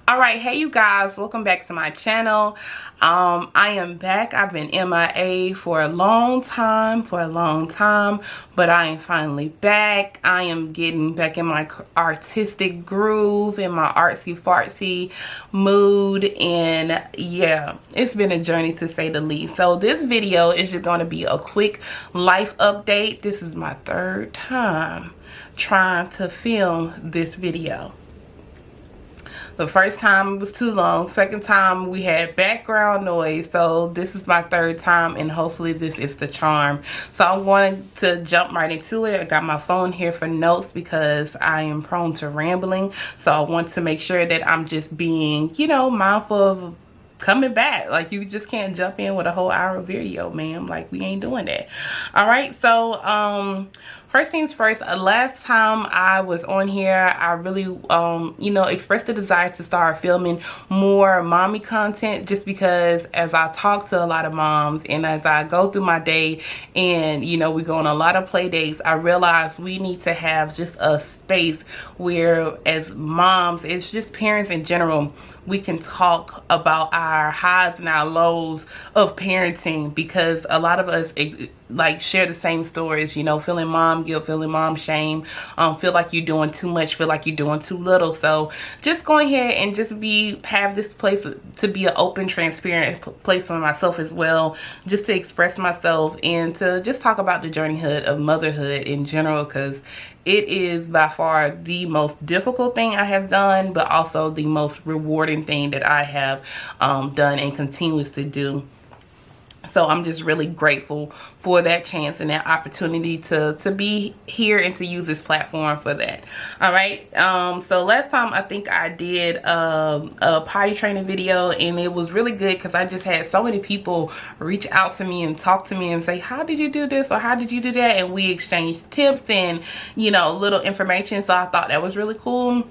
All right, hey you guys, welcome back to my channel. I am back. I've been MIA for a long time, but I am finally back. I am getting back in my artistic groove, in my artsy fartsy mood, and yeah, it's been a journey to say the least. So this video is just going to be a quick life update. This is my third time trying to film this video. The first time it was too long. Second time we had background noise. So this is my third time, and hopefully this is the charm. So I'm going to jump right into it. I got my phone here for notes because I am prone to rambling. So I want to make sure that I'm just being, mindful of coming back. Like, you just can't jump in with a whole hour video, ma'am. Like, we ain't doing that. All right, so first things first, last time I was on here, I really expressed the desire to start filming more mommy content, just because as I talk to a lot of moms and as I go through my day and we go on a lot of play dates, I realize we need to have just a space where, as moms, it's just parents in general, we can talk about our highs and our lows of parenting, because a lot of us share the same stories, feeling mom guilt, feeling mom shame, feel like you're doing too much, feel like you're doing too little. So just go ahead and just have this place to be an open, transparent place for myself as well, just to express myself and to just talk about the journeyhood of motherhood in general, because it is by far the most difficult thing I have done, but also the most rewarding thing that I have done and continues to do. So I'm just really grateful for that chance and that opportunity to be here and to use this platform for that. All right. So last time I think I did a potty training video, and it was really good because I just had so many people reach out to me and talk to me and say, how did you do this, or how did you do that? And we exchanged tips and, little information. So I thought that was really cool.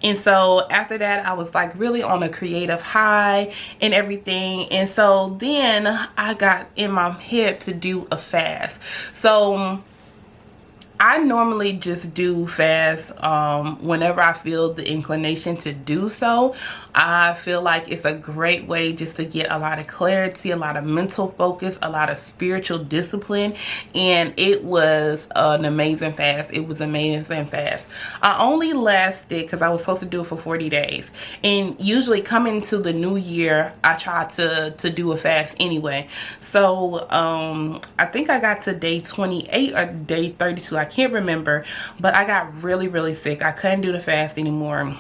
And so after that, I was like really on a creative high and everything. And so then I got in my head to do a fast. So I normally just do fast whenever I feel the inclination to do so. I feel like it's a great way just to get a lot of clarity, a lot of mental focus, a lot of spiritual discipline. And it was an amazing fast. It was amazing fast. I only lasted, because I was supposed to do it for 40 days. And usually coming to the new year, I try to do a fast anyway. So I think I got to day 28 or day 32. I can't remember, but I got really, really sick. I couldn't do the fast anymore.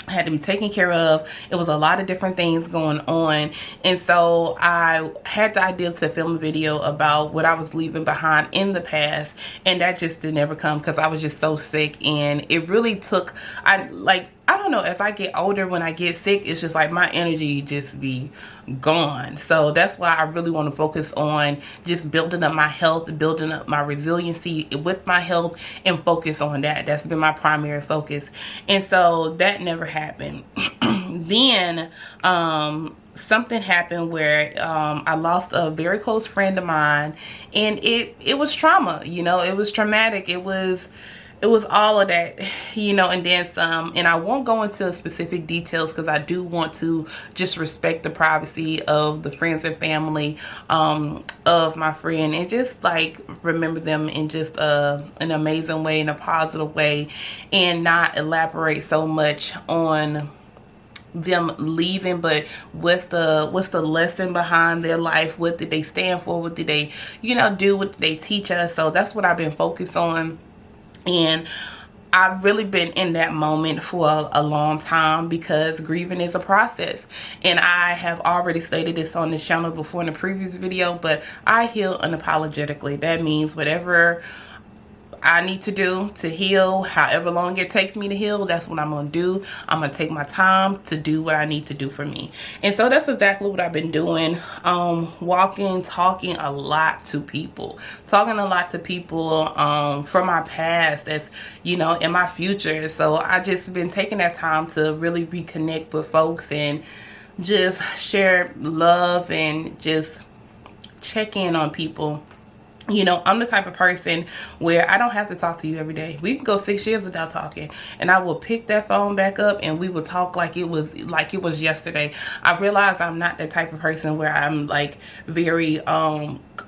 I had to be taken care of. It was a lot of different things going on. And so I had the idea to film a video about what I was leaving behind in the past. And that just did never come because I was just so sick. And it really took, I don't know, as I get older, when I get sick, it's just like my energy just be gone. So that's why I really want to focus on just building up my health, building up my resiliency with my health, and focus on that. That's been my primary focus. And so that never happened. Then something happened where I lost a very close friend of mine, and it was trauma. It was traumatic. It was all of that, and then some. And I won't go into specific details because I do want to just respect the privacy of the friends and family of my friend, and just remember them in just an amazing way, in a positive way, and not elaborate so much on them leaving, but what's the lesson behind their life? What did they stand for? What did they do? What did they teach us? So that's what I've been focused on. And I've really been in that moment for a long time, because grieving is a process. And I have already stated this on this channel before in the previous video, but I heal unapologetically. That means whatever I need to do to heal, however long it takes me to heal, that's what I'm going to do. I'm going to take my time to do what I need to do for me. And so that's exactly what I've been doing. Walking, talking a lot to people. Talking a lot to people from my past that's, in my future. So I just been taking that time to really reconnect with folks and just share love and just check in on people. You know, I'm the type of person where I don't have to talk to you every day. We can go 6 years without talking, and I will pick that phone back up and we will talk like it was yesterday. I realize I'm not that type of person where I'm like very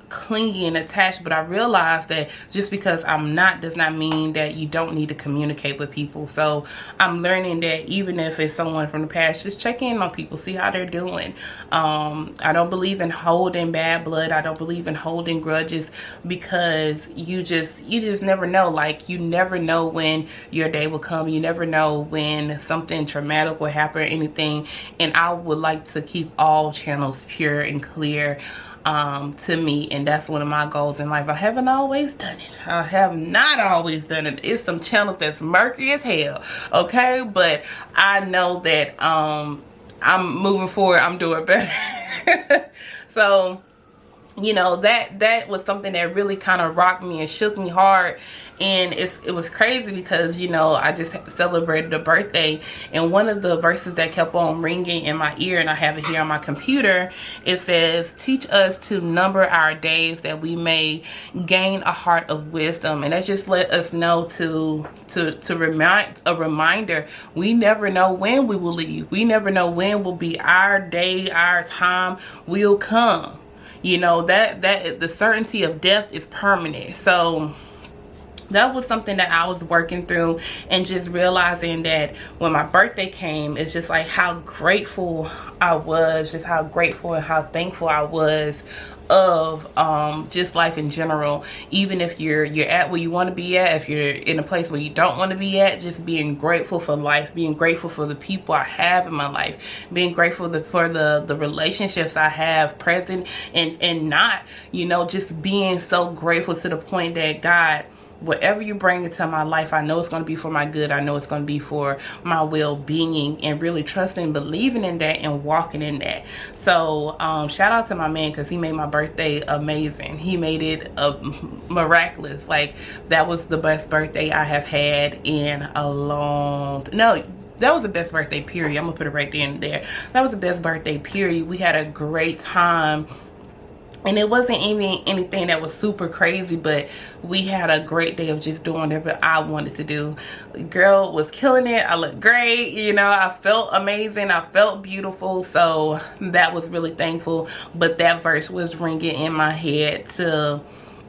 clingy and attached, but I realize that just because I'm not does not mean that you don't need to communicate with people. So I'm learning that even if it's someone from the past, just check in on people, see how they're doing. I don't believe in holding bad blood. I don't believe in holding grudges, because you just never know. Like, you never know when your day will come. You never know when something traumatic will happen or anything. And I would like to keep all channels pure and clear to me, and that's one of my goals in life. I haven't always done it. I have not always done it. It's some channels that's murky as hell, okay? But I know that I'm moving forward. I'm doing better. So, you know, that was something that really kind of rocked me and shook me hard. And it was crazy because, you know, I just celebrated a birthday, and one of the verses that kept on ringing in my ear, and I have it here on my computer, it says, teach us to number our days that we may gain a heart of wisdom. And that just let us know to remind, a reminder, we never know when we will leave. We never know when will be our day, our time will come. You know, that the certainty of death is permanent. So that was something that I was working through, and just realizing that when my birthday came, it's just like how grateful I was, just how grateful and how thankful I was of just life in general. Even if you're at where you want to be at, if you're in a place where you don't want to be at, just being grateful for life, being grateful for the people I have in my life, being grateful for the relationships I have present and not, you know, just being so grateful to the point that God, whatever you bring into my life, I know it's going to be for my good. I know it's going to be for my well-being, and really trusting, believing in that, and walking in that. So shout out to my man, because he made my birthday amazing. He made it miraculous. Like, that was the best birthday I have had in a long that was the best birthday period. I'm gonna put it right there. That was the best birthday period. We had a great time. And it wasn't even anything that was super crazy, but we had a great day of just doing whatever I wanted to do. Girl was killing it. I looked great. You know, I felt amazing. I felt beautiful. So that was really thankful. But that verse was ringing in my head to,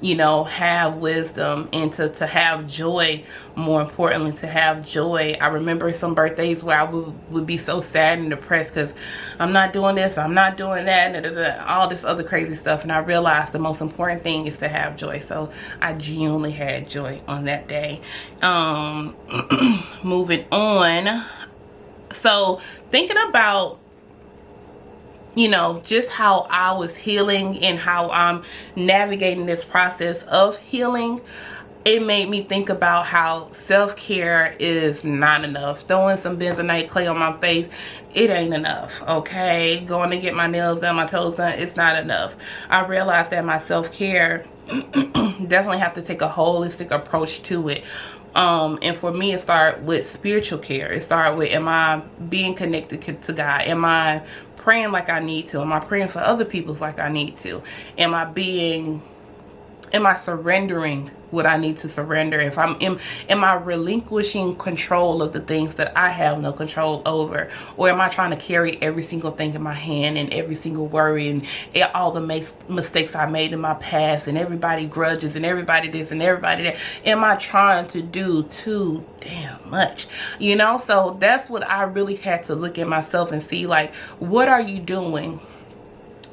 you know, have wisdom, and to have joy. More importantly, to have joy. I remember some birthdays where I would be so sad and depressed because I'm not doing this, I'm not doing that, all this other crazy stuff. And I realized the most important thing is to have joy. So I genuinely had joy on that day. Moving on. So thinking about, you know, just how I was healing and how I'm navigating this process of healing, it made me think about how self-care is not enough. Throwing some bentonite clay on my face, it ain't enough, okay? Going to get my nails done, my toes done, it's not enough. I realized that my self-care definitely have to take a holistic approach to it. And for me, it started with spiritual care. It started with, am I being connected to God? Am I praying like I need to? Am I praying for other people like I need to? Am I surrendering what I need to surrender? If am I relinquishing control of the things that I have no control over? Or am I trying to carry every single thing in my hand, and every single worry, and all the mistakes I made in my past, and everybody grudges, and everybody this and everybody that? Am I trying to do too damn much? You know, so that's what I really had to look at myself and see, like, what are you doing?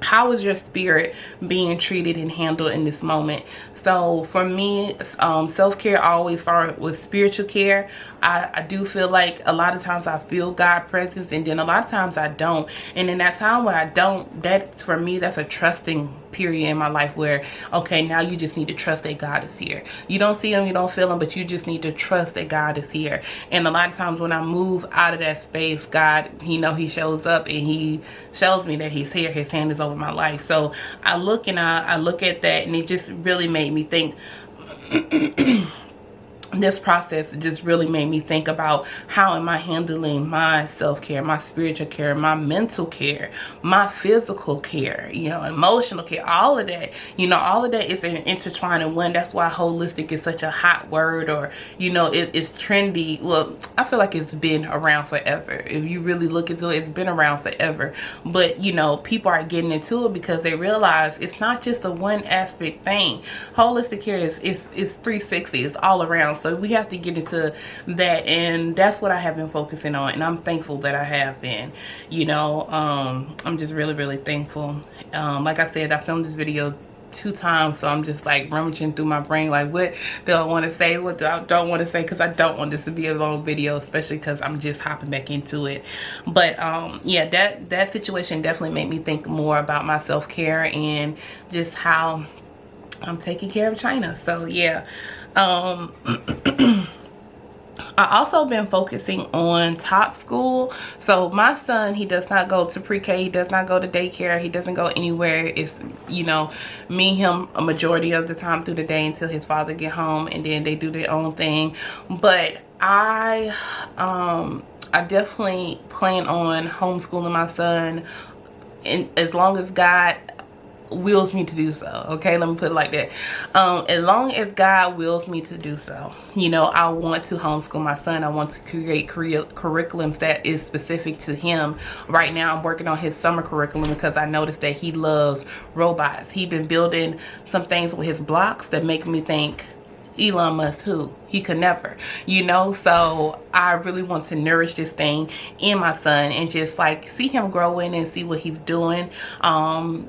How is your spirit being treated and handled in this moment? So for me, self-care always starts with spiritual care. I do feel like a lot of times I feel God's presence, and then a lot of times I don't. And in that time when I don't, that's, for me, that's a trusting period in my life where, okay, now you just need to trust that God is here. You don't see him, you don't feel him, but you just need to trust that God is here. And a lot of times when I move out of that space, God, he shows up, and he shows me that he's here. His hand is over my life. So I look at that, and it just really made me think this process just really made me think about how am I handling my self-care, my spiritual care, my mental care, my physical care, you know, emotional care, all of that. You know, all of that is intertwined in one. That's why holistic is such a hot word, or, you know, it's trendy. Well, I feel like it's been around forever. If you really look into it, it's been around forever. But, you know, people are getting into it because they realize it's not just a one aspect thing. Holistic care is 360. It's all around. So we have to get into that, and that's what I have been focusing on, and I'm thankful that I have been. You know, I'm just really thankful. Like I said, I filmed this video 2 times, so I'm just like rummaging through my brain, like what do I want to say, what do I don't want to say, because I don't want this to be a long video, especially because I'm just hopping back into it. But yeah, that situation definitely made me think more about my self-care and just how I'm taking care of China. So yeah, I also been focusing on top school. So my son, he does not go to pre-K, he does not go to daycare, he doesn't go anywhere. It's, you know, me and him a majority of the time through the day until his father get home, and then they do their own thing. But I definitely plan on homeschooling my son, and as long as God wills me to do so. Okay, let me put it like that. As long as God wills me to do so, you know, I want to homeschool my son. I want to create curriculums that is specific to him. Right now I'm working on his summer curriculum because I noticed that he loves robots. He's been building some things with his blocks that make me think, Elon Musk, who? He could never, you know. So I really want to nourish this thing in my son and just like see him growing and see what he's doing.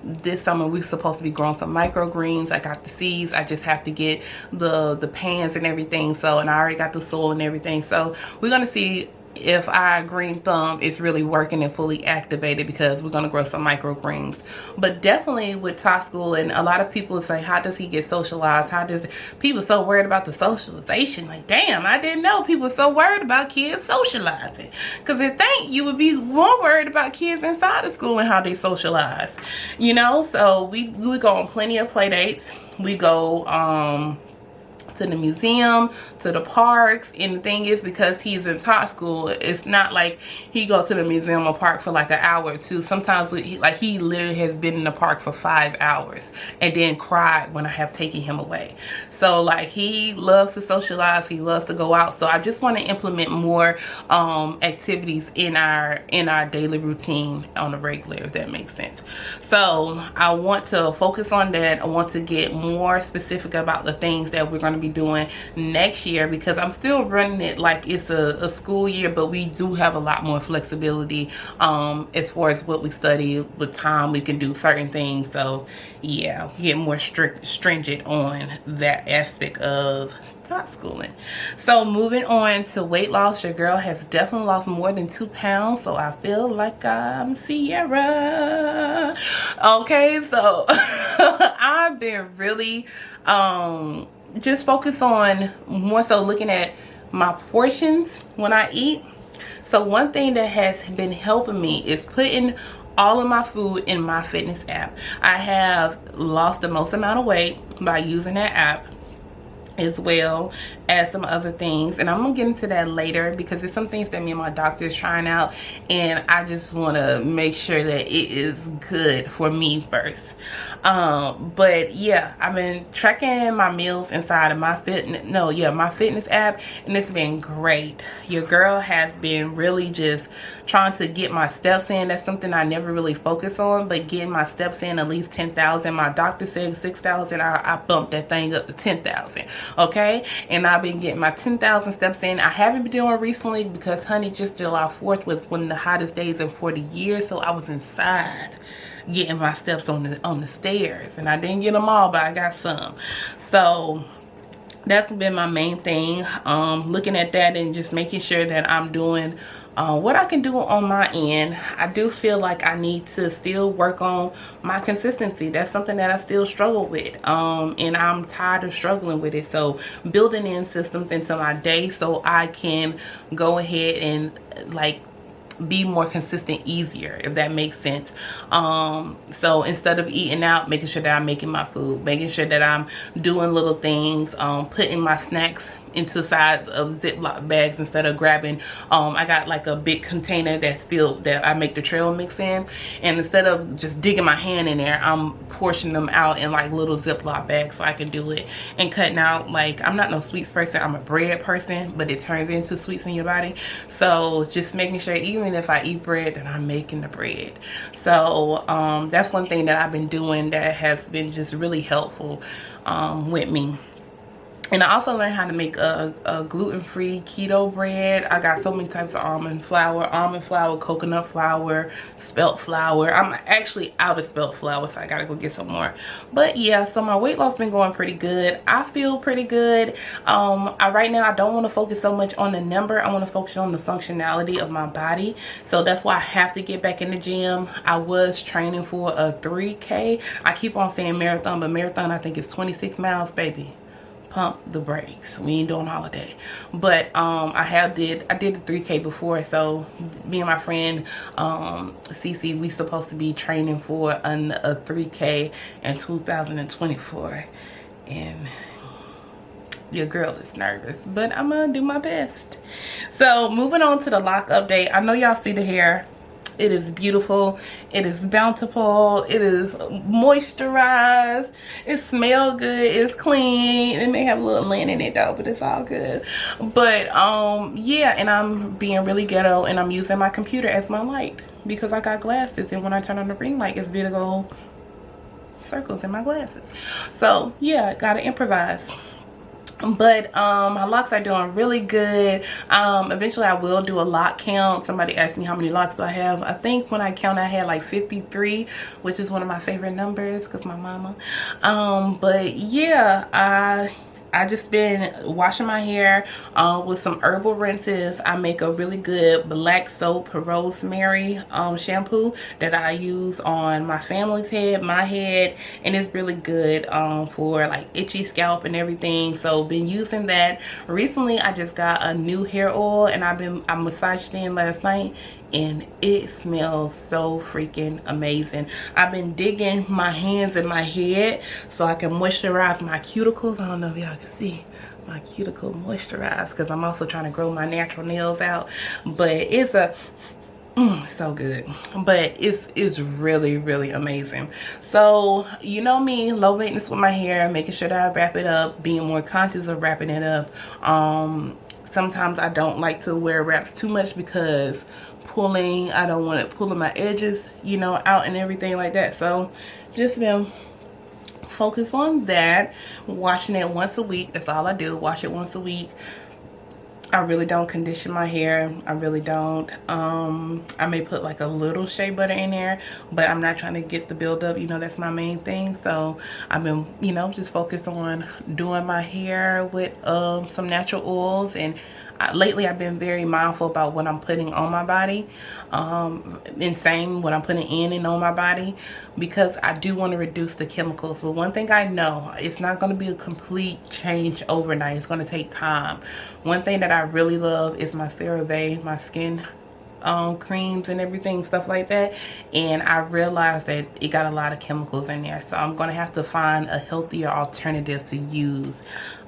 This summer we're supposed to be growing some microgreens. I got the seeds, I just have to get the pans and everything. So, and I already got the soil and everything. So we're gonna see if our green thumb is really working and fully activated, because we're going to grow some microgreens. But definitely with top school, and a lot of people say, how does he get socialized? How does people so worried about the socialization? Like, damn, I didn't know people were so worried about kids socializing. Because I think you would be more worried about kids inside of school and how they socialize, you know. So we go on plenty of play dates. We go to the museum, to the parks. And the thing is, because he's in top school, it's not like he go to the museum or park for like an hour or two. Sometimes he literally has been in the park for 5 hours and then cried when I have taken him away. So like, he loves to socialize, he loves to go out. So I just want to implement more activities in our daily routine on a regular, if that makes sense. So I want to focus on that. I want to get more specific about the things that we're going to be doing next year, because I'm still running it like it's a school year, but we do have a lot more flexibility as far as what we study. With time we can do certain things. So yeah, get more stringent on that aspect of top schooling. So moving on to weight loss, your girl has definitely lost more than 2 pounds, so I feel like I'm Sierra. Okay, so I've been really just focus on more so looking at my portions when I eat. So one thing that has been helping me is putting all of my food in my fitness app. I have lost the most amount of weight by using that app, as well as some other things, and I'm gonna get into that later because it's some things that me and my doctor is trying out, and I just want to make sure that it is good for me first. But yeah, I've been tracking my meals inside of my fitness app, and it's been great. Your girl has been really just trying to get my steps in. That's something I never really focus on, but getting my steps in at least 10,000. My doctor said 6,000. I bumped that thing up to 10,000. Okay, and I've been getting my 10,000 steps in. I haven't been doing recently because, honey, just July 4th was one of the hottest days in 40 years, so I was inside getting my steps on the stairs, and I didn't get them all, but I got some. So that's been my main thing, looking at that and just making sure that I'm doing what I can do on my end. I do feel like I need to still work on my consistency. That's something that I still struggle with, and I'm tired of struggling with it. So building in systems into my day so I can go ahead and like be more consistent easier, if that makes sense. So instead of eating out, making sure that I'm making my food, making sure that I'm doing little things, putting my snacks into size of Ziploc bags instead of grabbing, I got like a big container that's filled that I make the trail mix in, and instead of just digging my hand in there, I'm portioning them out in like little Ziploc bags so I can do it and cutting out. Like, I'm not no sweets person, I'm a bread person, but it turns into sweets in your body. So just making sure even if I eat bread, that I'm making the bread. So that's one thing that I've been doing that has been just really helpful with me. And I also learned how to make a gluten-free keto bread. I got so many types of almond flour, coconut flour, spelt flour. I'm actually out of spelt flour, so I gotta go get some more. But yeah, so my weight loss been going pretty good. I feel pretty good. Right now I don't want to focus so much on the number. I want to focus on the functionality of my body. So that's why I have to get back in the gym. I was training for a 3K. I keep on saying marathon, but marathon I think is 26 miles, baby. Pump the brakes. We ain't doing all of that. But I did the 3K before. So me and my friend Cece, we supposed to be training for a 3K in 2024, and your girl is nervous, but I'm gonna do my best. So moving on to the lock update. I know y'all see the hair. It is beautiful. It is bountiful. It is moisturized. It smells good. It's clean. It may have a little lint in it though, but it's all good. But yeah, and I'm being really ghetto, and I'm using my computer as my light because I got glasses, and when I turn on the ring light, it's big old circles in my glasses. So yeah, gotta improvise. But my locks are doing really good. Eventually I will do a lock count. Somebody asked me how many locks do I have. I think when I count I had like 53, which is one of my favorite numbers because my mama. But yeah, I just been washing my hair with some herbal rinses. I make a really good black soap rosemary shampoo that I use on my family's head, my head, and it's really good for like itchy scalp and everything. So been using that. Recently I just got a new hair oil, and I massaged it in last night, and it smells so freaking amazing. I've been digging my hands in my head so I can moisturize my cuticles. I don't know if y'all can see my cuticle moisturized because I'm also trying to grow my natural nails out. But it's so good. But it's really, really amazing. So you know me, low maintenance with my hair, making sure that I wrap it up, being more conscious of wrapping it up. Sometimes I don't like to wear wraps too much because I don't want it pulling my edges, you know, out and everything like that. So just been focused on that. Washing it once a week. That's all I do. Wash it once a week. I really don't condition my hair. I really don't. I may put like a little shea butter in there, but I'm not trying to get the buildup. You know, that's my main thing. So I've been, you know, just focused on doing my hair with some natural oils. And lately I've been very mindful about what I'm putting on my body, and same what I'm putting in and on my body, because I do want to reduce the chemicals. But one thing I know, it's not going to be a complete change overnight. It's going to take time. One thing that I really love is my CeraVe, my skin creams and everything, stuff like that, and I realized that it got a lot of chemicals in there, so I'm gonna have to find a healthier alternative to use.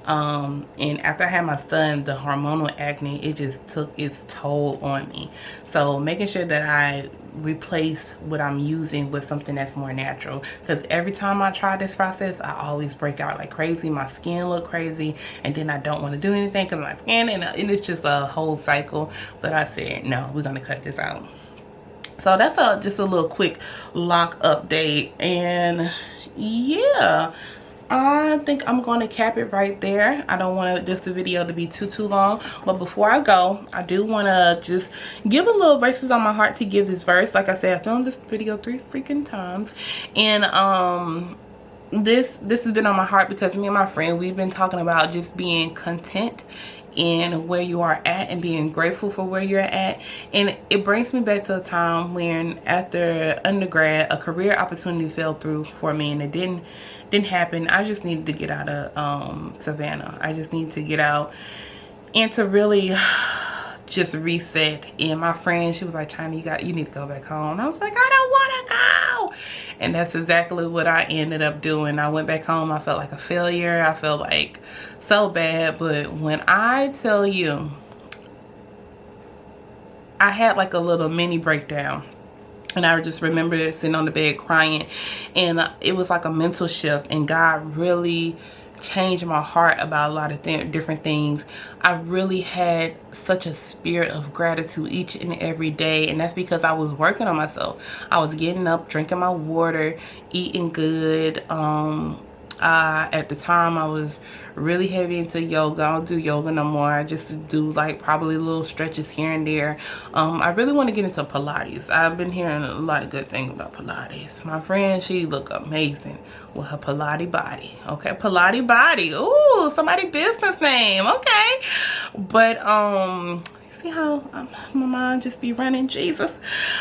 And after I had my son, the hormonal acne, it just took its toll on me. So making sure that I replace what I'm using with something that's more natural, because every time I try this process I always break out like crazy. My skin look crazy, and then I don't want to do anything because my skin, and it's just a whole cycle. But I said no, we're gonna cut this out. So that's just a little quick lock update. And yeah, I think I'm going to cap it right there. I don't want this video to be too long. But before I go, I do want to just give a little verses on my heart to give this verse. Like I said, I filmed this video 3 freaking times. And this has been on my heart because me and my friend, we've been talking about just being content in where you are at and being grateful for where you're at. And it brings me back to a time when after undergrad a career opportunity fell through for me, and it didn't happen. I just needed to get out of Savannah. I just need to get out and to really just reset. And my friend, she was like, China, you need to go back home. And I was like, I don't want to go. And that's exactly what I ended up doing. I went back home. I felt like a failure. I felt like so bad. But when I tell you, I had like a little mini breakdown. And I just remember sitting on the bed crying. And it was like a mental shift. And God really changed my heart about a lot of different things. I really had such a spirit of gratitude each and every day. And that's because I was working on myself. I was getting up, drinking my water, eating good. At the time I was really heavy into yoga. I don't do yoga no more. I just do like probably little stretches here and there. I really want to get into Pilates. I've been hearing a lot of good things about Pilates. My friend, she look amazing with her Pilates body. Okay, Pilates body. Ooh, somebody business name. Okay, but see how my mind just be running, Jesus.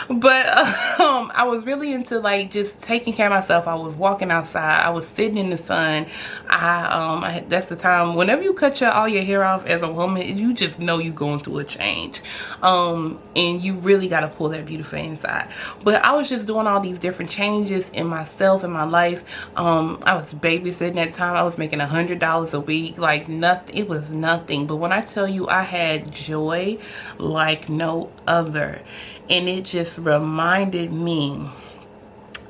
But I was really into like just taking care of myself. I was walking outside. I was sitting in the sun. That's the time whenever you cut all your hair off as a woman, you just know you're going through a change, and you really got to pull that beautiful inside. But I was just doing all these different changes in myself, in my life. I was babysitting at the time. I was making $100 a week, like nothing. It was nothing. But when I tell you, I had joy like no other. And it just reminded me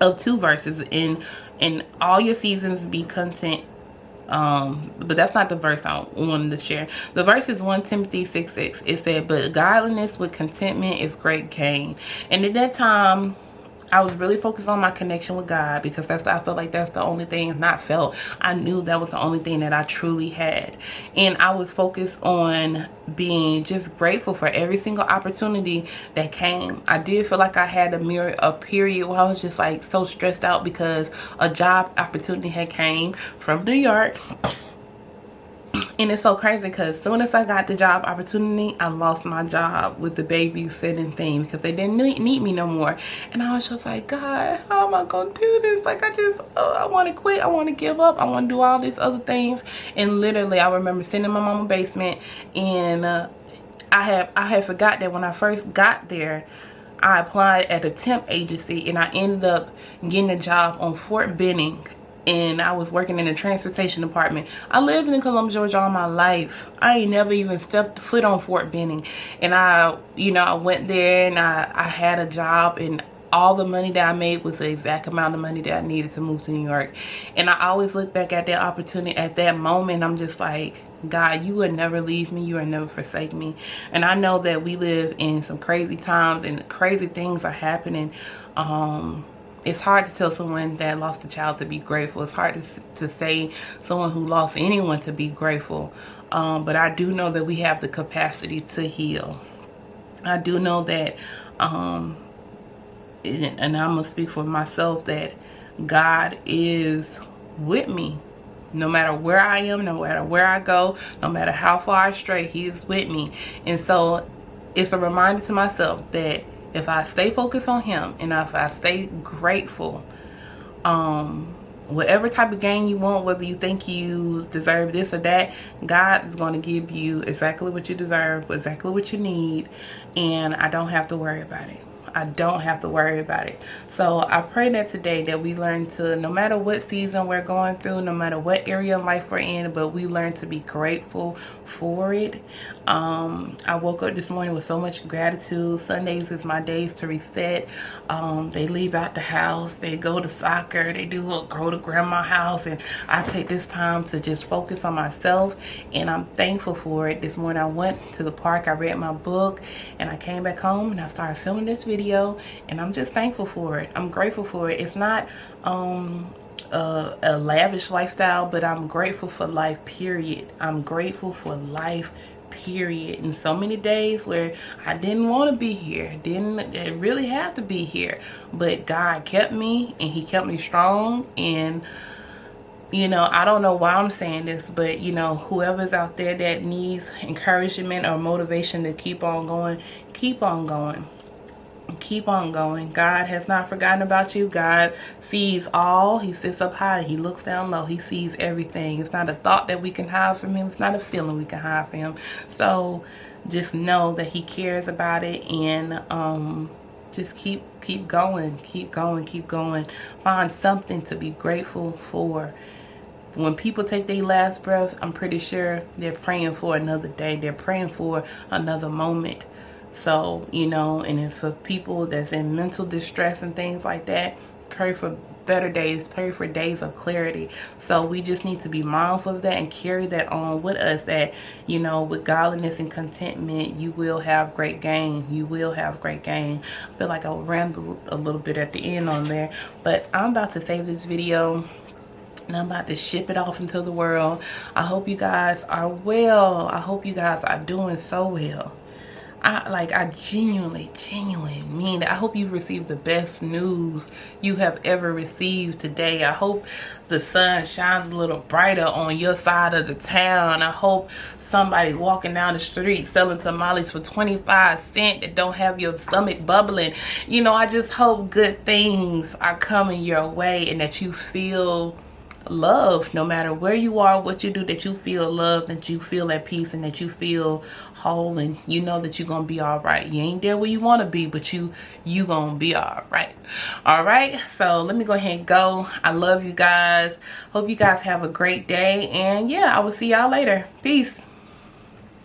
of two verses in all your seasons be content. But that's not the verse I wanted to share. The verse is 1 Timothy 6:6. It said, but godliness with contentment is great gain. And at that time, I was really focused on my connection with God, because I felt like that's the only thing, I knew that was the only thing that I truly had. And I was focused on being just grateful for every single opportunity that came. I did feel like I had a period where I was just like so stressed out because a job opportunity had came from New York. And it's so crazy because as soon as I got the job opportunity, I lost my job with the babysitting thing because they didn't need me no more. And I was just like, God, how am I going to do this? Like, I want to quit. I want to give up. I want to do all these other things. And literally, I remember sitting in my mama's basement, and I had forgot that when I first got there, I applied at a temp agency, and I ended up getting a job on Fort Benning. And I was working in the transportation department. I lived in Columbus, Georgia all my life. I ain't never even stepped foot on Fort Benning. And I went there, and I had a job, and all the money that I made was the exact amount of money that I needed to move to New York. And I always look back at that opportunity, at that moment. I'm just like, God, you would never leave me. You would never forsake me. And I know that we live in some crazy times, and crazy things are happening. It's hard to tell someone that lost a child to be grateful. It's hard to say someone who lost anyone to be grateful. But I do know that we have the capacity to heal. I do know that, and I'm going to speak for myself, that God is with me. No matter where I am, no matter where I go, no matter how far I stray, He is with me. And so it's a reminder to myself that if I stay focused on Him, and if I stay grateful, whatever type of gain you want, whether you think you deserve this or that, God is going to give you exactly what you deserve, exactly what you need, and I don't have to worry about it. I don't have to worry about it. So I pray that today that we learn to, no matter what season we're going through, no matter what area of life we're in, but we learn to be grateful for it. I woke up this morning with so much gratitude. Sundays is my days to reset. They leave out the house, they go to soccer, they go to grandma's house, and I take this time to just focus on myself, and I'm thankful for it. This morning I went to the park, I read my book, and I came back home and I started filming this video, and I'm just thankful for it. I'm grateful for it. It's not a lavish lifestyle, but I'm grateful for life, period. I'm grateful for life, period. And so many days where I didn't want to be here, didn't really have to be here, but God kept me, and He kept me strong. And I don't know why I'm saying this, but whoever's out there that needs encouragement or motivation to keep on going, keep on going. Keep on going. God has not forgotten about you. God sees all. He sits up high. He looks down low. He sees everything. It's not a thought that we can hide from Him. It's not a feeling we can hide from Him. So just know that He cares about it. And just keep going, keep going, keep going. Find something to be grateful for. When people take their last breath, I'm pretty sure they're praying for another day. They're praying for another moment. So, you know, and if for people that's in mental distress and things like that, pray for better days, pray for days of clarity. So we just need to be mindful of that and carry that on with us, that, you know, with godliness and contentment, you will have great gain. You will have great gain. I feel like I rambled a little bit at the end on there, but I'm about to save this video and I'm about to ship it off into the world. I hope you guys are well. I hope you guys are doing so well. I genuinely mean that. I hope you received the best news you have ever received today. I hope the sun shines a little brighter on your side of the town. I hope somebody walking down the street selling tamales for 25 cents that don't have your stomach bubbling. You know, I just hope good things are coming your way and that you feel love no matter where you are, what you do, that you feel loved, that you feel at peace, and that you feel whole, and you know that you're gonna be all right. You ain't there where you want to be, but you gonna be all right. All right, so let me go ahead and go. I love you guys. Hope you guys have a great day, and yeah, I will see y'all later. Peace.